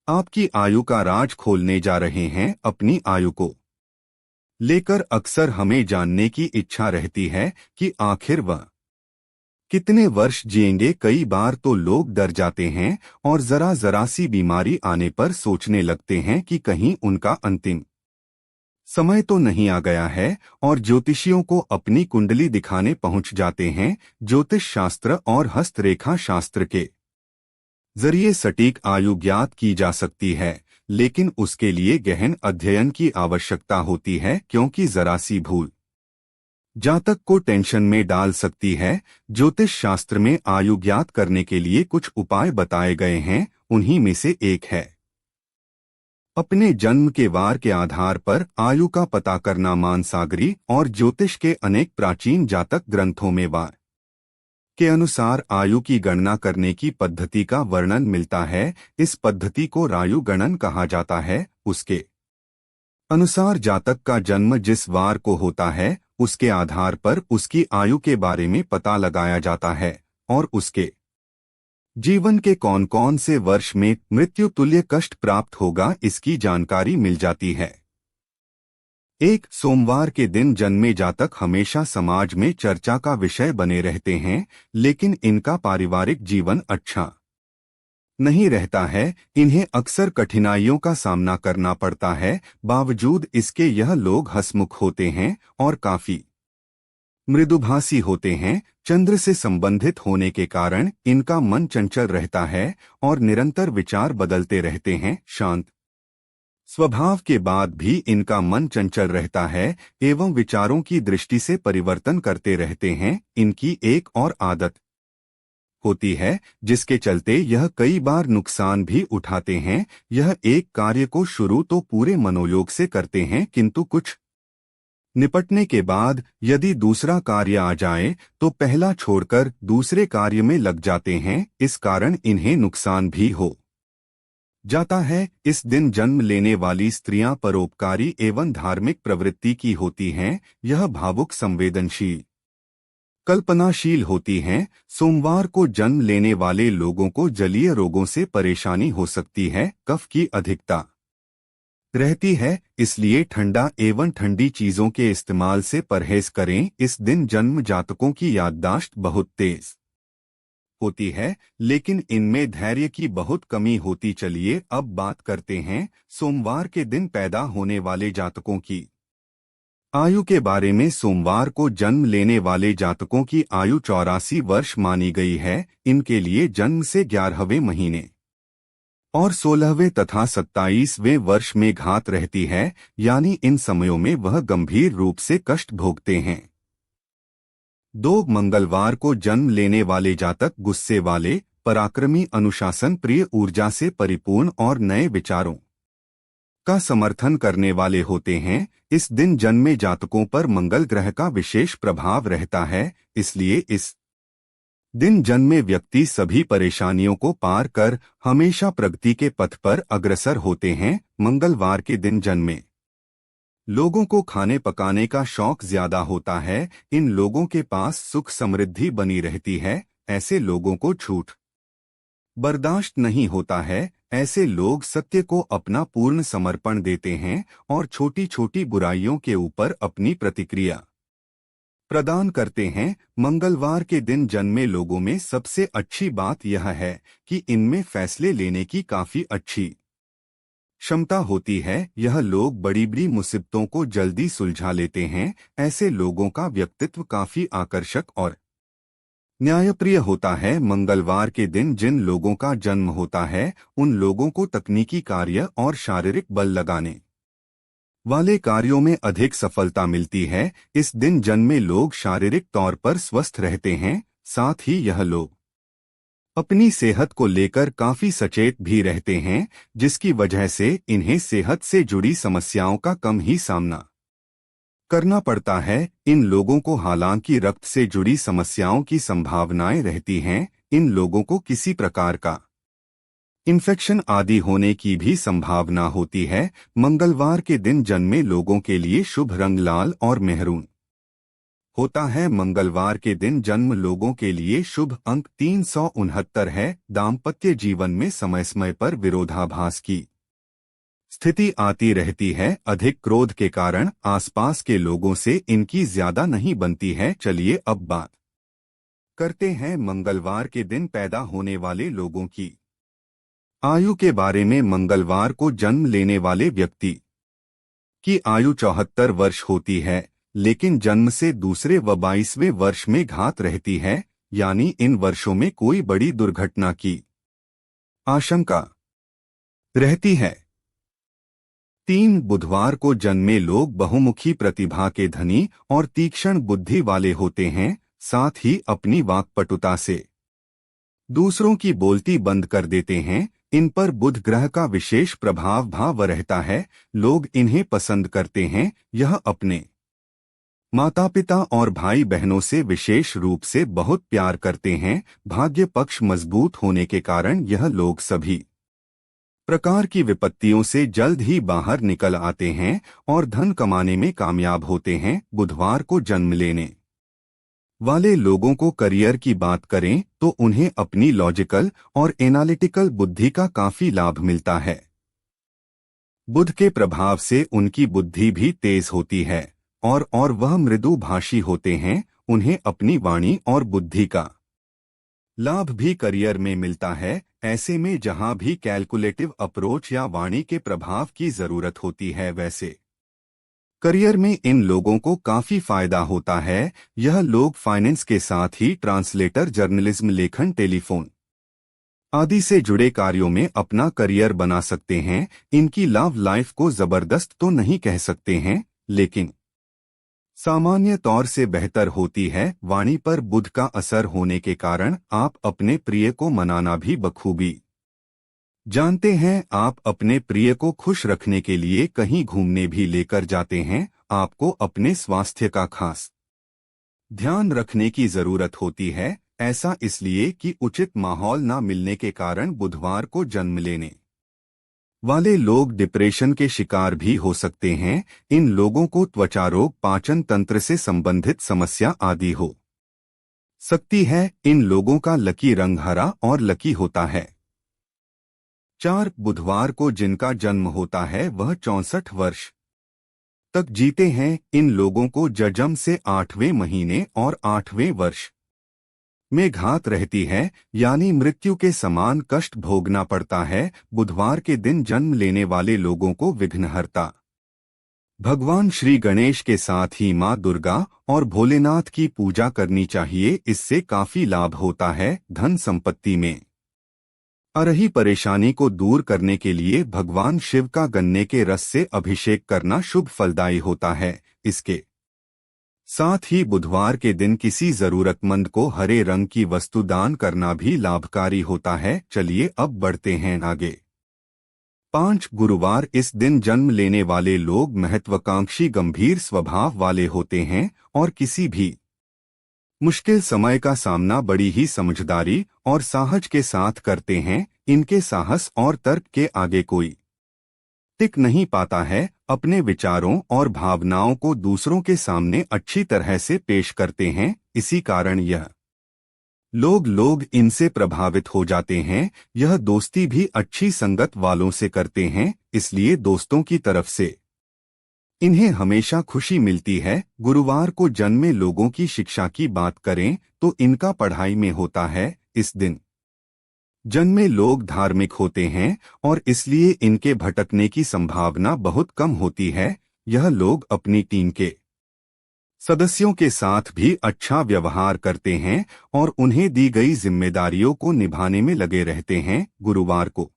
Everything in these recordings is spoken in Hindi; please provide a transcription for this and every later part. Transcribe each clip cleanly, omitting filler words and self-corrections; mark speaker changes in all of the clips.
Speaker 1: आपकी आयु का राज खोलने जा रहे हैं। अपनी आयु को लेकर अक्सर हमें जानने की इच्छा रहती है कि आखिर वह कितने वर्ष जिएंगे। कई बार तो लोग डर जाते हैं और जरा जरा सी बीमारी आने पर सोचने लगते हैं कि कहीं उनका अंतिम समय तो नहीं आ गया है और ज्योतिषियों को अपनी कुंडली दिखाने पहुंच जाते हैं। ज्योतिष शास्त्र और हस्तरेखा शास्त्र के जरिए सटीक आयु ज्ञात की जा सकती है, लेकिन उसके लिए गहन अध्ययन की आवश्यकता होती है, क्योंकि जरा सी भूल जातक को टेंशन में डाल सकती है। ज्योतिष शास्त्र में आयु ज्ञात करने के लिए कुछ उपाय बताए गए हैं। उन्हीं में से एक है अपने जन्म के वार के आधार पर आयु का पता करना। मानसागरी और ज्योतिष के अनेक प्राचीन जातक ग्रंथों में वार के अनुसार आयु की गणना करने की पद्धति का वर्णन मिलता है। इस पद्धति को रायु गणन कहा जाता है। उसके अनुसार जातक का जन्म जिस वार को होता है, उसके आधार पर उसकी आयु के बारे में पता लगाया जाता है और उसके जीवन के कौन कौन से वर्ष में मृत्यु तुल्य कष्ट प्राप्त होगा, इसकी जानकारी मिल जाती है। एक सोमवार के दिन जन्मे जातक हमेशा समाज में चर्चा का विषय बने रहते हैं, लेकिन इनका पारिवारिक जीवन अच्छा नहीं रहता है। इन्हें अक्सर कठिनाइयों का सामना करना पड़ता है। बावजूद इसके यह लोग हंसमुख होते हैं और काफी मृदुभाषी होते हैं। चंद्र से संबंधित होने के कारण इनका मन चंचल रहता है और निरंतर विचार बदलते रहते हैं। शांत स्वभाव के बाद भी इनका मन चंचल रहता है एवं विचारों की दृष्टि से परिवर्तन करते रहते हैं। इनकी एक और आदत होती है जिसके चलते यह कई बार नुकसान भी उठाते हैं। यह एक कार्य को शुरू तो पूरे मनोयोग से करते हैं, किंतु कुछ निपटने के बाद यदि दूसरा कार्य आ जाए तो पहला छोड़कर दूसरे कार्य में लग जाते हैं। इस कारण इन्हें नुकसान भी हो जाता है। इस दिन जन्म लेने वाली स्त्रियां परोपकारी एवं धार्मिक प्रवृत्ति की होती हैं। यह भावुक, संवेदनशील, कल्पनाशील होती हैं। सोमवार को जन्म लेने वाले लोगों को जलीय रोगों से परेशानी हो सकती है। कफ की अधिकता रहती है, इसलिए ठंडा एवं ठंडी चीजों के इस्तेमाल से परहेज करें। इस दिन जन्म जातकों की याददाश्त बहुत तेज होती है, लेकिन इनमें धैर्य की बहुत कमी होती। चलिए अब बात करते हैं सोमवार के दिन पैदा होने वाले जातकों की आयु के बारे में। सोमवार को जन्म लेने वाले जातकों की आयु 84 वर्ष मानी गई है। इनके लिए जन्म से 11वें महीने और 16वें तथा 27वें वर्ष में घात रहती है, यानी इन समयों में वह गंभीर रूप से कष्ट भोगते हैं। 2 मंगलवार को जन्म लेने वाले जातक गुस्से वाले, पराक्रमी, अनुशासन प्रिय, ऊर्जा से परिपूर्ण और नए विचारों का समर्थन करने वाले होते हैं। इस दिन जन्मे जातकों पर मंगल ग्रह का विशेष प्रभाव रहता है, इसलिए इस दिन जन्मे व्यक्ति सभी परेशानियों को पार कर हमेशा प्रगति के पथ पर अग्रसर होते हैं। मंगलवार के दिन जन्मे लोगों को खाने पकाने का शौक ज्यादा होता है। इन लोगों के पास सुख समृद्धि बनी रहती है। ऐसे लोगों को झूठ बर्दाश्त नहीं होता है। ऐसे लोग सत्य को अपना पूर्ण समर्पण देते हैं और छोटी छोटी बुराइयों के ऊपर अपनी प्रतिक्रिया प्रदान करते हैं। मंगलवार के दिन जन्मे लोगों में सबसे अच्छी बात यह है कि इनमें फैसले लेने की काफी अच्छी क्षमता होती है। यह लोग बड़ी बड़ी मुसीबतों को जल्दी सुलझा लेते हैं। ऐसे लोगों का व्यक्तित्व काफी आकर्षक और न्यायप्रिय होता है। मंगलवार के दिन जिन लोगों का जन्म होता है, उन लोगों को तकनीकी कार्य और शारीरिक बल लगाने वाले कार्यों में अधिक सफलता मिलती है। इस दिन जन्मे लोग शारीरिक तौर पर स्वस्थ रहते हैं। साथ ही यह लोग अपनी सेहत को लेकर काफी सचेत भी रहते हैं, जिसकी वजह से इन्हें सेहत से जुड़ी समस्याओं का कम ही सामना करना पड़ता है। इन लोगों को हालांकि रक्त से जुड़ी समस्याओं की संभावनाएं रहती हैं। इन लोगों को किसी प्रकार का इन्फेक्शन आदि होने की भी संभावना होती है। मंगलवार के दिन जन्मे लोगों के लिए शुभ रंग लाल और मेहरून होता है। मंगलवार के दिन जन्म लोगों के लिए शुभ अंक 369 है। दाम्पत्य जीवन में समय समय पर विरोधाभास की स्थिति आती रहती है। अधिक क्रोध के कारण आसपास के लोगों से इनकी ज्यादा नहीं बनती है। चलिए अब बात करते हैं मंगलवार के दिन पैदा होने वाले लोगों की आयु के बारे में। मंगलवार को जन्म लेने वाले व्यक्ति की आयु 74 वर्ष होती है, लेकिन जन्म से दूसरे व 22वें वर्ष में घात रहती है, यानी इन वर्षों में कोई बड़ी दुर्घटना की आशंका रहती है। 3 बुधवार को जन्मे लोग बहुमुखी प्रतिभा के धनी और तीक्ष्ण बुद्धि वाले होते हैं, साथ ही अपनी वाक्पटुता से दूसरों की बोलती बंद कर देते हैं। इन पर बुध ग्रह का विशेष प्रभाव रहता है। लोग इन्हें पसंद करते हैं। यह अपने माता पिता और भाई बहनों से विशेष रूप से बहुत प्यार करते हैं। भाग्य पक्ष मजबूत होने के कारण यह लोग सभी प्रकार की विपत्तियों से जल्द ही बाहर निकल आते हैं और धन कमाने में कामयाब होते हैं। बुधवार को जन्म लेने वाले लोगों को करियर की बात करें तो उन्हें अपनी लॉजिकल और एनालिटिकल बुद्धि का काफी लाभ मिलता है। बुध के प्रभाव से उनकी बुद्धि भी तेज होती है और वह मृदु भाषी होते हैं। उन्हें अपनी वाणी और बुद्धि का लाभ भी करियर में मिलता है। ऐसे में जहां भी कैलकुलेटिव अप्रोच या वाणी के प्रभाव की जरूरत होती है, वैसे करियर में इन लोगों को काफी फायदा होता है। यह लोग फाइनेंस के साथ ही ट्रांसलेटर, जर्नलिज्म, लेखन, टेलीफोन आदि से जुड़े कार्यों में अपना करियर बना सकते हैं। इनकी लव लाइफ को जबरदस्त तो नहीं कह सकते हैं, लेकिन सामान्य तौर से बेहतर होती है। वाणी पर बुध का असर होने के कारण आप अपने प्रिय को मनाना भी बखूबी जानते हैं। आप अपने प्रिय को खुश रखने के लिए कहीं घूमने भी लेकर जाते हैं। आपको अपने स्वास्थ्य का खास ध्यान रखने की जरूरत होती है। ऐसा इसलिए कि उचित माहौल न मिलने के कारण बुधवार को जन्म लेने वाले लोग डिप्रेशन के शिकार भी हो सकते हैं। इन लोगों को त्वचा रोग, पाचन तंत्र से संबंधित समस्या आदि हो सकती है। इन लोगों का लकी रंग हरा और लकी होता है। 4 बुधवार को जिनका जन्म होता है वह 64 वर्ष तक जीते हैं। इन लोगों को जन्म से 8वें महीने और 8वें वर्ष में घात रहती है, यानी मृत्यु के समान कष्ट भोगना पड़ता है। बुधवार के दिन जन्म लेने वाले लोगों को विघ्नहर्ता भगवान श्री गणेश के साथ ही मां दुर्गा और भोलेनाथ की पूजा करनी चाहिए। इससे काफी लाभ होता है। धन संपत्ति में आ रही परेशानी को दूर करने के लिए भगवान शिव का गन्ने के रस से अभिषेक करना शुभ फलदायी होता है। इसके साथ ही बुधवार के दिन किसी जरूरतमंद को हरे रंग की वस्तु दान करना भी लाभकारी होता है। चलिए अब बढ़ते हैं आगे। 5 गुरुवार इस दिन जन्म लेने वाले लोग महत्वाकांक्षी, गंभीर स्वभाव वाले होते हैं और किसी भी मुश्किल समय का सामना बड़ी ही समझदारी और साहस के साथ करते हैं। इनके साहस और तर्क के आगे कोई टिक नहीं पाता है। अपने विचारों और भावनाओं को दूसरों के सामने अच्छी तरह से पेश करते हैं। इसी कारण यह लोग इनसे प्रभावित हो जाते हैं। यह दोस्ती भी अच्छी संगत वालों से करते हैं, इसलिए दोस्तों की तरफ से इन्हें हमेशा खुशी मिलती है। गुरुवार को जन्मे लोगों की शिक्षा की बात करें तो इनका पढ़ाई में होता है। इस दिन जन्मे लोग धार्मिक होते हैं और इसलिए इनके भटकने की संभावना बहुत कम होती है। यह लोग अपनी टीम के सदस्यों के साथ भी अच्छा व्यवहार करते हैं और उन्हें दी गई जिम्मेदारियों को निभाने में लगे रहते हैं। गुरुवार को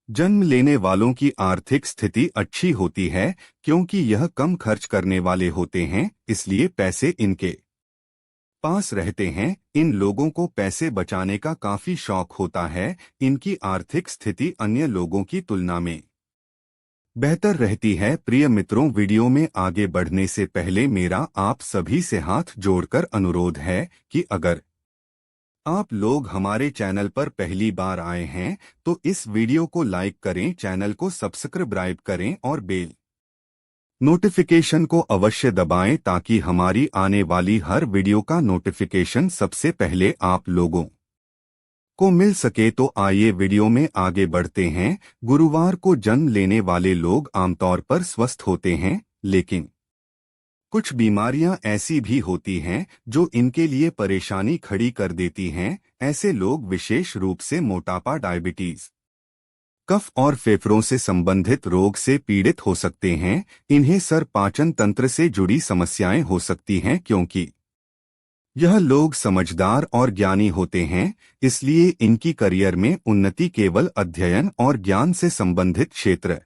Speaker 1: जन्म लेने वालों की आर्थिक स्थिति अच्छी होती है, क्योंकि यह कम खर्च करने वाले होते हैं, इसलिए पैसे इनके पास रहते हैं। इन लोगों को पैसे बचाने का काफी शौक होता है। इनकी आर्थिक स्थिति अन्य लोगों की तुलना में बेहतर रहती है। प्रिय मित्रों, वीडियो में आगे बढ़ने से पहले मेरा आप सभी से हाथ जोड़कर अनुरोध है कि अगर आप लोग हमारे चैनल पर पहली बार आए हैं तो इस वीडियो को लाइक करें, चैनल को सब्सक्राइब करें और बेल नोटिफिकेशन को अवश्य दबाएं ताकि हमारी आने वाली हर वीडियो का नोटिफिकेशन सबसे पहले आप लोगों को मिल सके। तो आइए वीडियो में आगे बढ़ते हैं। गुरुवार को जन्म लेने वाले लोग आमतौर पर स्वस्थ होते हैं, लेकिन कुछ बीमारियां ऐसी भी होती हैं जो इनके लिए परेशानी खड़ी कर देती हैं। ऐसे लोग विशेष रूप से मोटापा, डायबिटीज, कफ और फेफड़ों से संबंधित रोग से पीड़ित हो सकते हैं। इन्हें सर पाचन तंत्र से जुड़ी समस्याएं हो सकती हैं, क्योंकि यह लोग समझदार और ज्ञानी होते हैं, इसलिए इनकी करियर में उन्नति केवल अध्ययन और ज्ञान से संबंधित क्षेत्र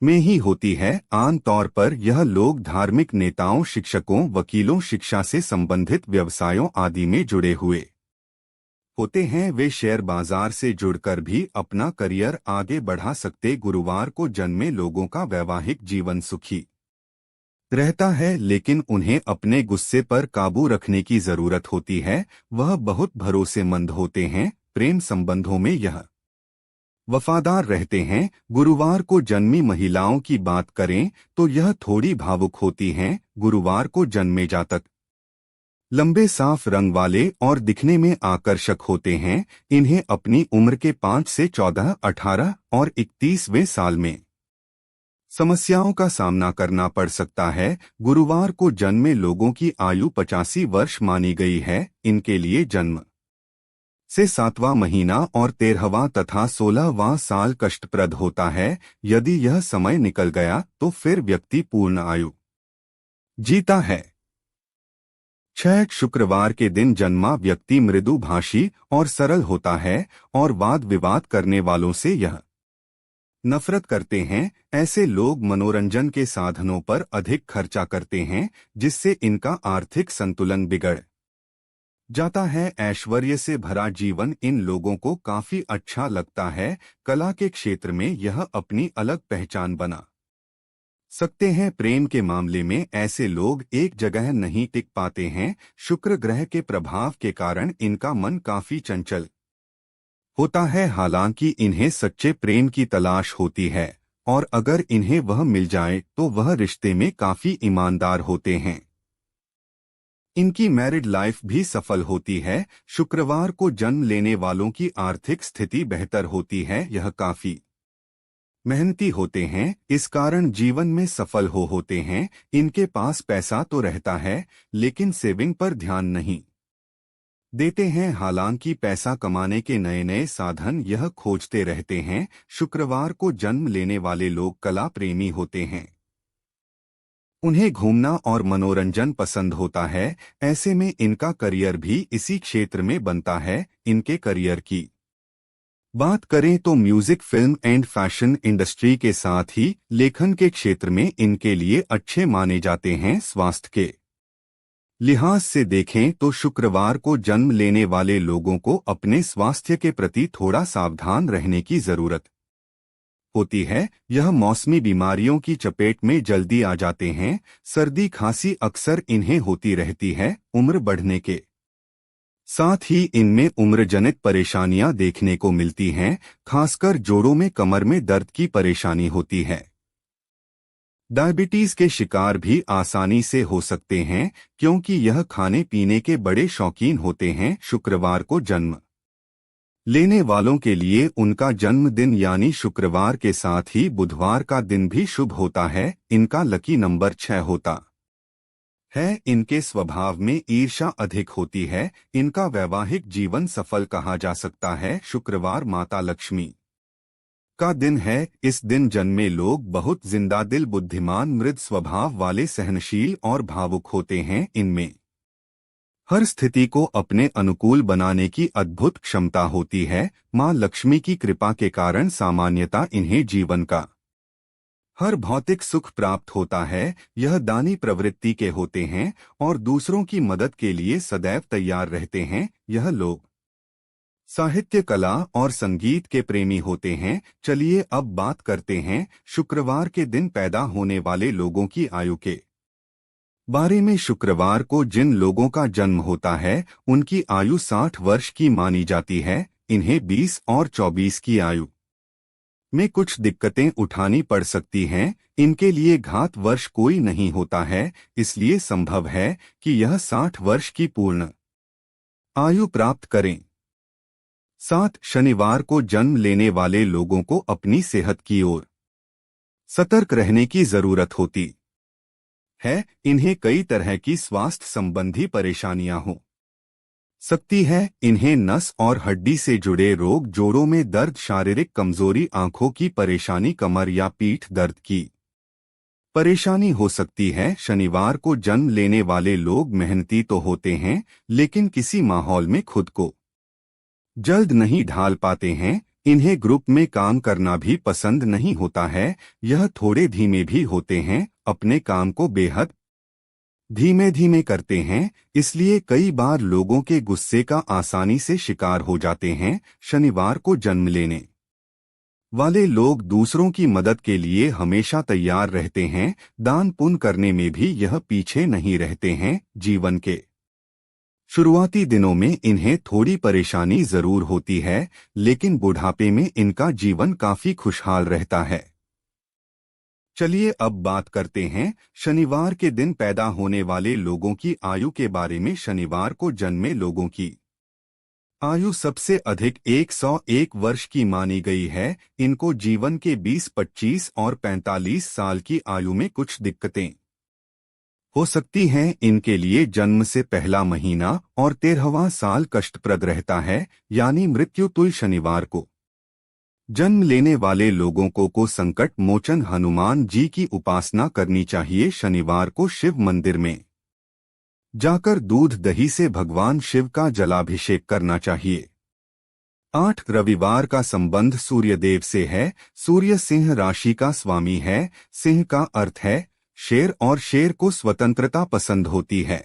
Speaker 1: में ही होती है। आम तौर पर यह लोग धार्मिक नेताओं, शिक्षकों, वकीलों, शिक्षा से संबंधित व्यवसायों आदि में जुड़े हुए होते हैं। वे शेयर बाजार से जुड़कर भी अपना करियर आगे बढ़ा सकते। गुरुवार को जन्मे लोगों का वैवाहिक जीवन सुखी रहता है, लेकिन उन्हें अपने गुस्से पर काबू रखने की जरूरत होती है। वह बहुत भरोसेमंद होते हैं, प्रेम संबंधों में यह वफादार रहते हैं। गुरुवार को जन्मी महिलाओं की बात करें तो यह थोड़ी भावुक होती हैं। गुरुवार को जन्मे जातक लंबे, साफ रंग वाले और दिखने में आकर्षक होते हैं। इन्हें अपनी उम्र के 5 से 14, 18 और 31वें साल में समस्याओं का सामना करना पड़ सकता है। गुरुवार को जन्मे लोगों की आयु 85 वर्ष मानी गई है। इनके लिए जन्म से 7वां महीना और 13वां तथा 16वां साल कष्टप्रद होता है। यदि यह समय निकल गया तो फिर व्यक्ति पूर्ण आयु जीता है। 6 शुक्रवार के दिन जन्मा व्यक्ति मृदुभाषी और सरल होता है और वाद विवाद करने वालों से यह नफरत करते हैं। ऐसे लोग मनोरंजन के साधनों पर अधिक खर्चा करते हैं, जिससे इनका आर्थिक संतुलन बिगड़ जाता है। ऐश्वर्य से भरा जीवन इन लोगों को काफी अच्छा लगता है। कला के क्षेत्र में यह अपनी अलग पहचान बना सकते हैं। प्रेम के मामले में ऐसे लोग एक जगह नहीं टिक पाते हैं। शुक्र ग्रह के प्रभाव के कारण इनका मन काफी चंचल होता है। हालांकि इन्हें सच्चे प्रेम की तलाश होती है और अगर इन्हें वह मिल जाए तो वह रिश्ते में काफी ईमानदार होते हैं। इनकी मैरिड लाइफ भी सफल होती है। शुक्रवार को जन्म लेने वालों की आर्थिक स्थिति बेहतर होती है। यह काफी मेहनती होते हैं, इस कारण जीवन में सफल होते हैं। इनके पास पैसा तो रहता है, लेकिन सेविंग पर ध्यान नहीं देते हैं। हालांकि पैसा कमाने के नए नए साधन यह खोजते रहते हैं। शुक्रवार को जन्म लेने वाले लोग कला प्रेमी होते हैं। उन्हें घूमना और मनोरंजन पसंद होता है। ऐसे में इनका करियर भी इसी क्षेत्र में बनता है। इनके करियर की बात करें तो music, film and fashion industry के साथ ही लेखन के क्षेत्र में इनके लिए अच्छे माने जाते हैं। स्वास्थ्य के लिहाज से देखें तो शुक्रवार को जन्म लेने वाले लोगों को अपने स्वास्थ्य के प्रति थोड़ा सावधान रहने की जरूरत होती है। यह मौसमी बीमारियों की चपेट में जल्दी आ जाते हैं। सर्दी, खांसी अक्सर इन्हें होती रहती है। उम्र बढ़ने के साथ ही इनमें उम्रजनित परेशानियां देखने को मिलती हैं। खासकर जोड़ों में, कमर में दर्द की परेशानी होती है। डायबिटीज के शिकार भी आसानी से हो सकते हैं, क्योंकि यह खाने पीने के बड़े शौकीन होते हैं। शुक्रवार को जन्म लेने वालों के लिए उनका जन्मदिन यानी शुक्रवार के साथ ही बुधवार का दिन भी शुभ होता है। इनका लकी नंबर 6 होता है। इनके स्वभाव में ईर्ष्या अधिक होती है। इनका वैवाहिक जीवन सफल कहा जा सकता है। शुक्रवार माता लक्ष्मी का दिन है। इस दिन जन्मे लोग बहुत जिंदादिल, बुद्धिमान, मृद स्वभाव वाले, सहनशील और भावुक होते हैं। इनमें हर स्थिति को अपने अनुकूल बनाने की अद्भुत क्षमता होती है। मां लक्ष्मी की कृपा के कारण सामान्यतः इन्हें जीवन का हर भौतिक सुख प्राप्त होता है। यह दानी प्रवृत्ति के होते हैं और दूसरों की मदद के लिए सदैव तैयार रहते हैं। यह लोग साहित्य, कला और संगीत के प्रेमी होते हैं। चलिए अब बात करते हैं शुक्रवार के दिन पैदा होने वाले लोगों की आयु के बारे में। शुक्रवार को जिन लोगों का जन्म होता है उनकी आयु 60 वर्ष की मानी जाती है। इन्हें 20 और 24 की आयु में कुछ दिक्कतें उठानी पड़ सकती हैं। इनके लिए घात वर्ष कोई नहीं होता है, इसलिए संभव है कि यह 60 वर्ष की पूर्ण आयु प्राप्त करें। 7 शनिवार को जन्म लेने वाले लोगों को अपनी सेहत की ओर सतर्क रहने की जरूरत होती है। इन्हें कई तरह की स्वास्थ्य संबंधी परेशानियां हो सकती है। इन्हें नस और हड्डी से जुड़े रोग, जोड़ों में दर्द, शारीरिक कमजोरी, आंखों की परेशानी, कमर या पीठ दर्द की परेशानी हो सकती है। शनिवार को जन्म लेने वाले लोग मेहनती तो होते हैं, लेकिन किसी माहौल में खुद को जल्द नहीं ढाल पाते हैं। इन्हें ग्रुप में काम करना भी पसंद नहीं होता है। यह थोड़े धीमे भी होते हैं, अपने काम को बेहद धीमे धीमे करते हैं, इसलिए कई बार लोगों के गुस्से का आसानी से शिकार हो जाते हैं। शनिवार को जन्म लेने वाले लोग दूसरों की मदद के लिए हमेशा तैयार रहते हैं। दान पुण्य करने में भी यह पीछे नहीं रहते हैं। जीवन के शुरुआती दिनों में इन्हें थोड़ी परेशानी जरूर होती है, लेकिन बुढ़ापे में इनका जीवन काफी खुशहाल रहता है। चलिए अब बात करते हैं शनिवार के दिन पैदा होने वाले लोगों की आयु के बारे में। शनिवार को जन्मे लोगों की आयु सबसे अधिक 101 वर्ष की मानी गई है। इनको जीवन के 20, 25 और 45 साल की आयु में कुछ दिक्कतें हो सकती हैं। इनके लिए जन्म से पहला महीना और 13वां साल कष्टप्रद रहता है, यानी मृत्यु तुल्य। शनिवार को जन्म लेने वाले लोगों को संकट मोचन हनुमान जी की उपासना करनी चाहिए। शनिवार को शिव मंदिर में जाकर दूध दही से भगवान शिव का जलाभिषेक करना चाहिए। 8 रविवार का संबंध सूर्यदेव से है। सूर्य सिंह राशि का स्वामी है। सिंह का अर्थ है शेर, और शेर को स्वतंत्रता पसंद होती है,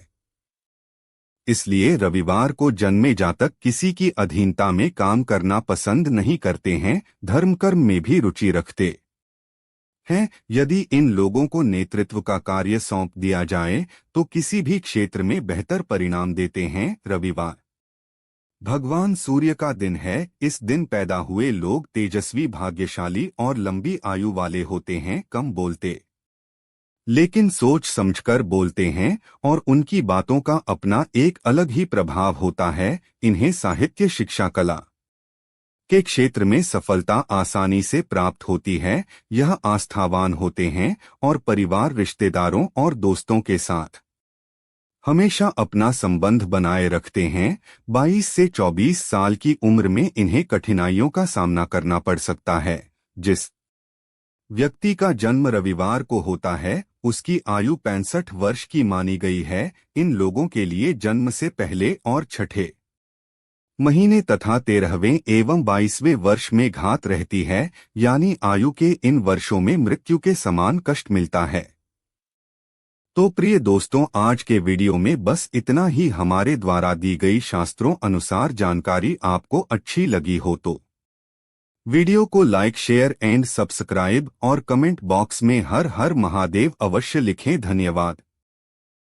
Speaker 1: इसलिए रविवार को जन्मे जातक किसी की अधीनता में काम करना पसंद नहीं करते हैं। धर्म कर्म में भी रुचि रखते हैं। यदि इन लोगों को नेतृत्व का कार्य सौंप दिया जाए तो किसी भी क्षेत्र में बेहतर परिणाम देते हैं। रविवार भगवान सूर्य का दिन है। इस दिन पैदा हुए लोग तेजस्वी, भाग्यशाली और लंबी आयु वाले होते हैं। कम बोलते, लेकिन सोच समझकर बोलते हैं, और उनकी बातों का अपना एक अलग ही प्रभाव होता है। इन्हें साहित्य, शिक्षा, कला के क्षेत्र में सफलता आसानी से प्राप्त होती है। यह आस्थावान होते हैं और परिवार, रिश्तेदारों और दोस्तों के साथ हमेशा अपना संबंध बनाए रखते हैं। 22 से 24 साल की उम्र में इन्हें कठिनाइयों का सामना करना पड़ सकता है। जिस व्यक्ति का जन्म रविवार को होता है उसकी आयु 65 वर्ष की मानी गई है। इन लोगों के लिए जन्म से पहले और छठे महीने तथा 13वें एवं 22वें वर्ष में घात रहती है, यानी आयु के इन वर्षों में मृत्यु के समान कष्ट मिलता है। तो प्रिय दोस्तों, आज के वीडियो में बस इतना ही। हमारे द्वारा दी गई शास्त्रों अनुसार जानकारी आपको अच्छी लगी हो तो वीडियो को लाइक, शेयर एंड सब्सक्राइब और कमेंट बॉक्स में हर हर महादेव अवश्य लिखें। धन्यवाद।